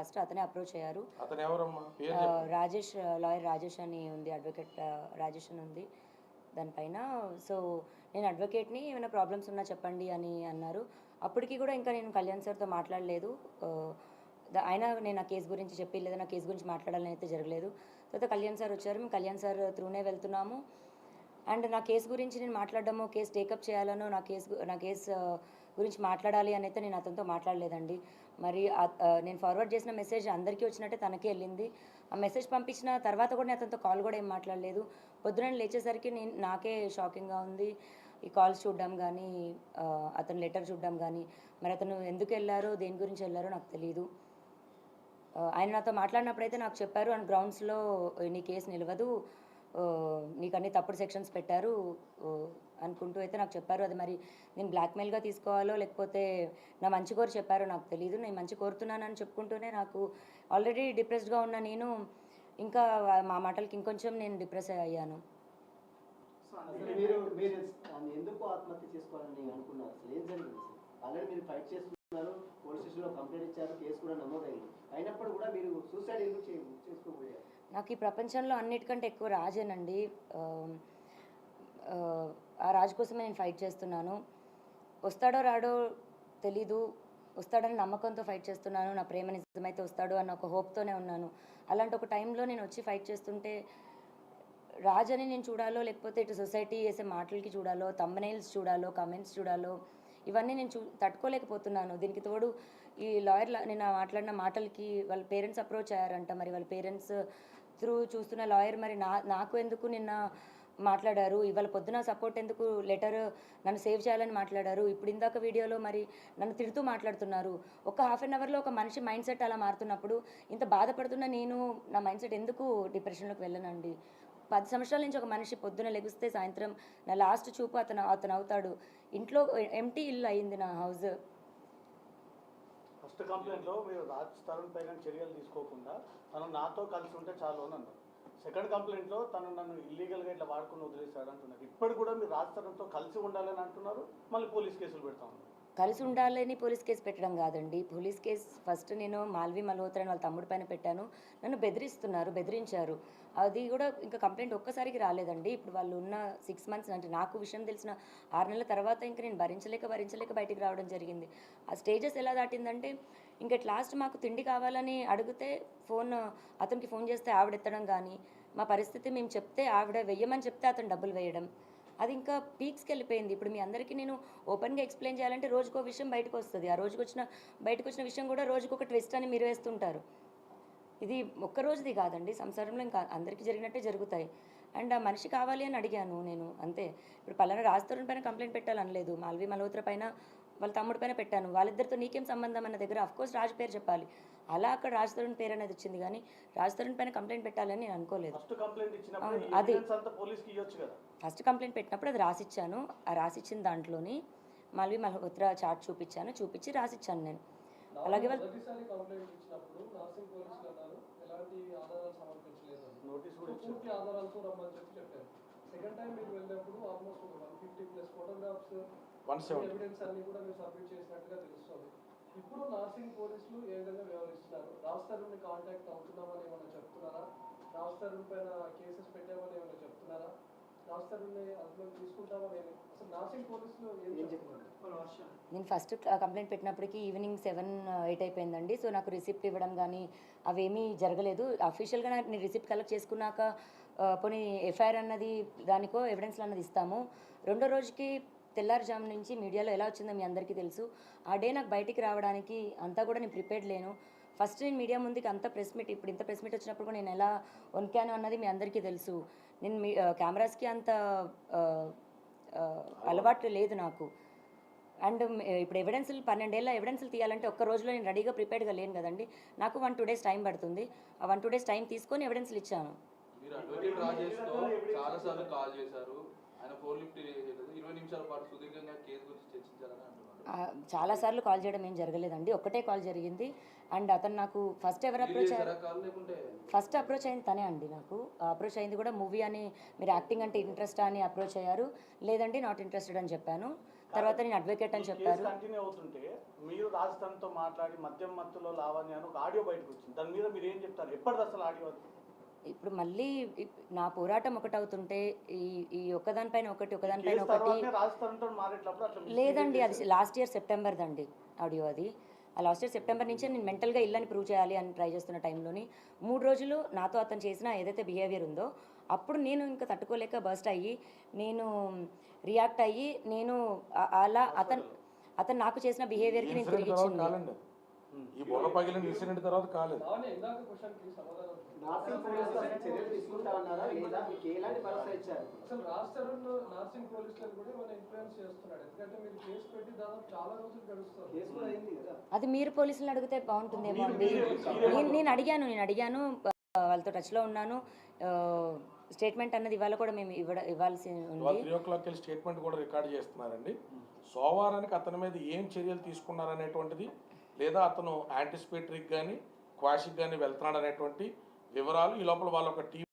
First అతనే approach అయ్యారు. అతను ఎవరమ్మా? పేరు చెప్పండి. రాజేష్, లాయర్ రాజేష్ అని ఉంది, అడ్వకేట్ రాజేష్ అని ఉంది దానిపైన. సో నేను అడ్వకేట్ని, ఏమైనా ప్రాబ్లమ్స్ ఉన్నా చెప్పండి అని అన్నారు. అప్పటికి కూడా ఇంకా నేను కళ్యాణ్ సార్తో మాట్లాడలేదు. ఆయన నేను నా కేసు గురించి చెప్పి లేదా నా కేసు గురించి మాట్లాడాలని అయితే జరగలేదు. తర్వాత కళ్యాణ్ సార్ వచ్చారు, మేము కళ్యాణ్ సార్ త్రూనే వెళ్తున్నాము. అండ్ నా కేసు గురించి నేను మాట్లాడడము, కేసు టేకప్ చేయాలనో, నా కేసు గురించి మాట్లాడాలి అని అయితే నేను అతనితో మాట్లాడలేదండి. మరి నేను ఫార్వర్డ్ చేసిన మెసేజ్ అందరికీ వచ్చినట్టే తనకే వెళ్ళింది. ఆ మెసేజ్ పంపించిన తర్వాత కూడా నేను అతనితో కాల్ కూడా ఏం మాట్లాడలేదు. పొద్దున లేచేసరికి నాకే షాకింగ్గా ఉంది. ఈ కాల్స్ చూడడం కానీ, అతను లెటర్ చూడడం కానీ, మరి అతను ఎందుకు వెళ్ళారో, దేని గురించి వెళ్ళారో నాకు తెలియదు. ఆయన నాతో మాట్లాడినప్పుడైతే నాకు చెప్పారు, అండ్ గ్రౌండ్స్లో నీ కేసు నిలవదు, నీకు అన్ని తప్పుడు సెక్షన్స్ పెట్టారు అనుకుంటూ అయితే నాకు చెప్పారు. అది మరి నేను బ్లాక్మెయిల్గా తీసుకోవాలో లేకపోతే నా మంచి కోరి చెప్పారో నాకు తెలియదు. నేను మంచి కోరుతున్నానని చెప్పుకుంటూనే నాకు ఆల్రెడీ డిప్రెస్డ్గా ఉన్న నేను ఇంకా మా మాటలకి ఇంకొంచెం నేను డిప్రెస్ అయ్యాను. ఎందుకు ఆత్మహత్య చేసుకోవాలని అనుకున్నారు? అసలు ఏం జరిగింది? ఆల్రెడీ మీరు ఫైట్ చేస్తున్నారు, పోలీస్ స్టేషన్లో కంప్లైంట్ ఇచ్చారు, కేసు కూడా నమోదైంది. అయినప్పుడు కూడా మీరు సూసైడ్ ఎందుకు చేసుకోబోయారు? నాకు ఈ ప్రపంచంలో అన్నిటికంటే ఎక్కువ రాజేనండి. ఆ రాజు కోసమే నేను ఫైట్ చేస్తున్నాను. వస్తాడో రాడో తెలీదు, వస్తాడని నమ్మకంతో ఫైట్ చేస్తున్నాను. నా ప్రేమ నిజమైతే వస్తాడు అన్న ఒక హోప్తోనే ఉన్నాను. అలాంటి ఒక టైంలో నేను వచ్చి ఫైట్ చేస్తుంటే రాజని నేను చూడాలో లేకపోతే ఇటు సొసైటీ చేసే మాటలకి చూడాలో, థంబ్నెయిల్స్ చూడాలో, కమెంట్స్ చూడాలో, ఇవన్నీ నేను తట్టుకోలేకపోతున్నాను. దీనికి తోడు ఈ లాయర్ నేను మాట్లాడిన మాటలకి వాళ్ళ పేరెంట్స్ అప్రోచ్ అయ్యారంట. మరి వాళ్ళ పేరెంట్స్ త్రూ చూస్తున్న లాయర్ మరి నాకు ఎందుకు నిన్న మాట్లాడారు, ఇవాళ పొద్దున సపోర్ట్ ఎందుకు లెటర్ నన్ను సేవ్ చేయాలని మాట్లాడారు, ఇప్పుడు ఇందాక వీడియోలో మరి నన్ను తిడుతూ మాట్లాడుతున్నారు. ఒక హాఫ్ అన్ అవర్లో ఒక మనిషి మైండ్ సెట్ అలా మారుతున్నప్పుడు ఇంత బాధపడుతున్న నేను నా మైండ్ సెట్ ఎందుకు డిప్రెషన్లోకి వెళ్ళనండి? 10 సంవత్సరాల నుంచి ఒక మనిషి పొద్దున లెగిస్తే సాయంత్రం నా లాస్ట్ చూపు అతను అవుతాడు. ఇంట్లో ఎంటీ ఇల్లు అయింది నా హౌస్. ఫస్ట్ కంప్లైంట్లో మీరు రాజ్ తరుణ్ పైన చర్యలు తీసుకోకుండా తను నాతో కలిసి ఉంటే చాలు అని అన్నారు. సెకండ్ కంప్లైంట్లో తను నన్ను ఇల్లీగల్గా ఇట్లా వాడుకుని వదిలేశాడు అంటున్నారు. ఇప్పుడు కూడా మీరు రాజ్ తరుణ్తో కలిసి ఉండాలని అంటున్నారు, మళ్ళీ పోలీస్ కేసులు పెడతా ఉన్నారు. కలిసి ఉండాలని పోలీస్ కేసు పెట్టడం కాదండి. పోలీస్ కేసు ఫస్ట్ నేను మాల్వి మల్హోత్రా వాళ్ళ తమ్ముడి పైన పెట్టాను. నన్ను బెదిరించారు. అది కూడా ఇంకా కంప్లైంట్ ఒక్కసారికి రాలేదండి. ఇప్పుడు వాళ్ళు ఉన్న 6 మంత్స్ అంటే నాకు విషయం తెలిసిన 6 నెలల తర్వాత ఇంకా నేను భరించలేక బయటికి రావడం జరిగింది. ఆ స్టేజెస్ ఎలా దాటిందంటే ఇంకా లాస్ట్ మాకు తిండి కావాలని అడిగితే అతనికి ఫోన్ చేస్తే ఆవిడ ఎత్తడం కానీ, మా పరిస్థితి మేము చెప్తే ఆవిడ వెయ్యమని చెప్తే అతను డబ్బులు వేయడం, అది ఇంకా పీక్స్కి వెళ్ళిపోయింది. ఇప్పుడు మీ అందరికీ నేను ఓపెన్గా ఎక్స్ప్లెయిన్ చేయాలంటే రోజుకో విషయం బయటకు వస్తుంది. ఆ బయటకు వచ్చిన విషయం కూడా రోజుకొక ట్విస్ట్ అని మీరు వేస్తుంటారు. ఇది ఒక్క రోజుది కాదండి, సంసారంలో ఇంకా అందరికీ జరిగినట్టే జరుగుతాయి. అండ్ ఆ మనిషి కావాలి అని అడిగాను నేను, అంతే. ఇప్పుడు పలానా రాజ్ తరుణ్ పైన కంప్లైంట్ పెట్టాలనలేదు, మాల్వి మల్హోత్రా పైన వాళ్ళ తమ్ముడి పైన పెట్టాను. వాళ్ళిద్దరితో నీకేం సంబంధం అన్న దగ్గర అఫ్కోర్స్ రాజ్ పేరు చెప్పాలి. అలా అక్కడ రాజ్ తరుణ్ పేరు అనేది వచ్చింది, కానీ రాజ్ తరుణ్ పైన కంప్లైంట్ పెట్టాలని నేను అనుకోలేదు. అది ఫస్ట్ కంప్లైంట్ పెట్టినప్పుడు అది రాసిచ్చాను. ఆ రాసిచ్చిన దాంట్లోని మాల్వి మల్హోత్రా చార్ట్ చూపించి రాసిచ్చాను నేను. అలాగే సెకండ్ టైం మీరు వెళ్ళినప్పుడు ఆల్మోస్ట్ 150+ ఫోటోగ్రాఫ్స్ ఎవిడెన్స్ అన్ని కూడా మీరు సబ్మిట్ చేసినట్టుగా తెలుస్తుంది. ఇప్పుడు నార్సింగ్ పోలీసులు ఏ విధంగా వ్యవహరిస్తున్నారు? రాజ్ తరుణ్ని కాంటాక్ట్ అవుతున్నామని ఏమైనా చెప్తున్నారా? రాజ్ తరుణ్ పైన కేసెస్ పెట్టామని ఏమైనా చెప్తున్నారా? రాజ్ తరుణ్ని అదుపులోకి తీసుకుంటామని అసలు నార్సింగ్ పోలీసులు ఏం చెప్తున్నారు? నేను ఫస్ట్ కంప్లైంట్ పెట్టినప్పటికీ ఈవినింగ్ 7-8 అయిపోయిందండి. సో నాకు రిసిప్ట్ ఇవ్వడం కానీ అవేమీ జరగలేదు. అఫీషియల్గా నేను రిసిప్ట్ కలెక్ట్ చేసుకున్నాక పోనీ ఎఫ్ఐఆర్ అన్నది దానికో ఎవిడెన్స్లు అన్నది ఇస్తాము. రెండో రోజుకి తెల్లారుజాము నుంచి మీడియాలో ఎలా వచ్చిందో మీ అందరికీ తెలుసు. ఆ డే నాకు బయటికి రావడానికి అంతా కూడా నేను ప్రిపేర్డ్ లేను. ఫస్ట్ నేను మీడియా ముందుకి అంత ప్రెస్ మీట్, ఇప్పుడు ఇంత ప్రెస్ మీట్ వచ్చినప్పుడు కూడా నేను ఎలా వణికాను అన్నది మీ అందరికీ తెలుసు. నేను కెమెరాస్కి అంత అలవాటు లేదు నాకు. అండ్ ఇప్పుడు ఎవిడెన్స్లు 12 ఏళ్ళ ఎవిడెన్స్లు తీయాలంటే ఒక్క రోజులో నేను రెడీగా ప్రిపేర్డ్గా లేను కదండి. నాకు 1-2 డేస్ టైం పడుతుంది. ఆ 1-2 డేస్ టైం తీసుకొని ఎవిడెన్స్లు ఇచ్చాను. మీరు అడ్వకేట్ రాజేష్తో చాలాసార్లు కాల్ చేశారు, ఆయన ఫోన్ లిఫ్ట్ చేయలేదు. 20 నిమిషాల పాటు సుదీర్ఘంగా కేసు గురించి చర్చించాలని అంటున్నారు. చాలాసార్లు కాల్ చేయడం ఏం జరగలేదండి, ఒక్కటే కాల్ జరిగింది. అండ్ అతను నాకు ఫస్ట్ ఎవరు అప్రోచ్ అయింది తనే అండి. నాకు అప్రోచ్ అయింది కూడా మూవీ అని, మీరు యాక్టింగ్ అంటే ఇంట్రెస్ట్ అని అప్రోచ్ అయ్యారు. లేదండి నాట్ ఇంట్రెస్టెడ్ అని చెప్పాను. తర్వాత నేను అడ్వకేట్ అని చెప్పారు. కంటిన్యూ అవుతుంటే మీరు రాజస్థాన్తో మాట్లాడి మద్యం మత్తులో లావణ్య అని ఒక ఆడియో బయటకు వచ్చింది. దాని మీద మీరు ఏం చెప్తారు? ఎప్పటిది అసలు ఆడియో అది? ఇప్పుడు మళ్ళీ నా పోరాటం ఒకటవుతుంటే ఈ ఒకదానిపైన ఒకటి ఒకదానిపైన కేసు ఒకటి తర్వాతనే రాజస్థాన్తో మారేటప్పుడు అట్లా misbehave లేదండి, అది చేశారు. లాస్ట్ ఇయర్ సెప్టెంబర్ దండి ఆడియో అది. ఆ లాస్ట్ ఇయర్ సెప్టెంబర్ నుంచే నేను మెంటల్గా ఇల్లని ప్రూవ్ చేయాలి అని ట్రై చేస్తున్న టైంలోని 3 రోజులు నాతో అతను చేసిన ఏదైతే బిహేవియర్ ఉందో అప్పుడు నేను ఇంకా తట్టుకోలేక బర్స్ట్ అయ్యి నేను రియాక్ట్ అయ్యి నేను అలా అతను నాకు చేసిన బిహేవియర్కి నేను తిరిగి ఇచ్చింది. కాలండి ఈ బొగ పగిలిన ఇన్సిడెంట్ తర్వాత కాలేదు. లావణ్య ఇందాక క్వశ్చన్కి సమాధానం నార్సింగ్ పోలీసులు అసలు చర్యలు తీసుకుంటామన్నారా లేదా మీకు ఎలాంటి భరోసా ఇచ్చారు? అసలు రాజ్ తరుణ్ నార్సింగ్ పోలీసులను కూడా ఏమైనా ఇన్ఫ్లుయెన్స్ చేస్తున్నాడు. ఎందుకంటే మీరు కేసు పెట్టి దాదాపు చాలా రోజులు గడుస్తుంది. కేసు కూడా అయింది కదా. అది మీరు పోలీసులను అడిగితే బాగుంటుందేమో అండి. నేను అడిగాను వాళ్ళతో టచ్లో ఉన్నాను. స్టేట్మెంట్ అన్నది ఇవాళ కూడా మేము ఇవ్వాల్సి ఉంది. 3 o'clock స్టేట్మెంట్ కూడా రికార్డ్ చేస్తున్నారండి. సోమవారానికి అతని మీద ఏం చర్యలు తీసుకున్నారనేటువంటిది, లేదా అతను యాంటిసిపేటరీకి కానీ క్వాషిక్ కానీ వెళ్తున్నాడు అనేటువంటి వివరాలు ఈ లోపల వాళ్ళ ఒక టీం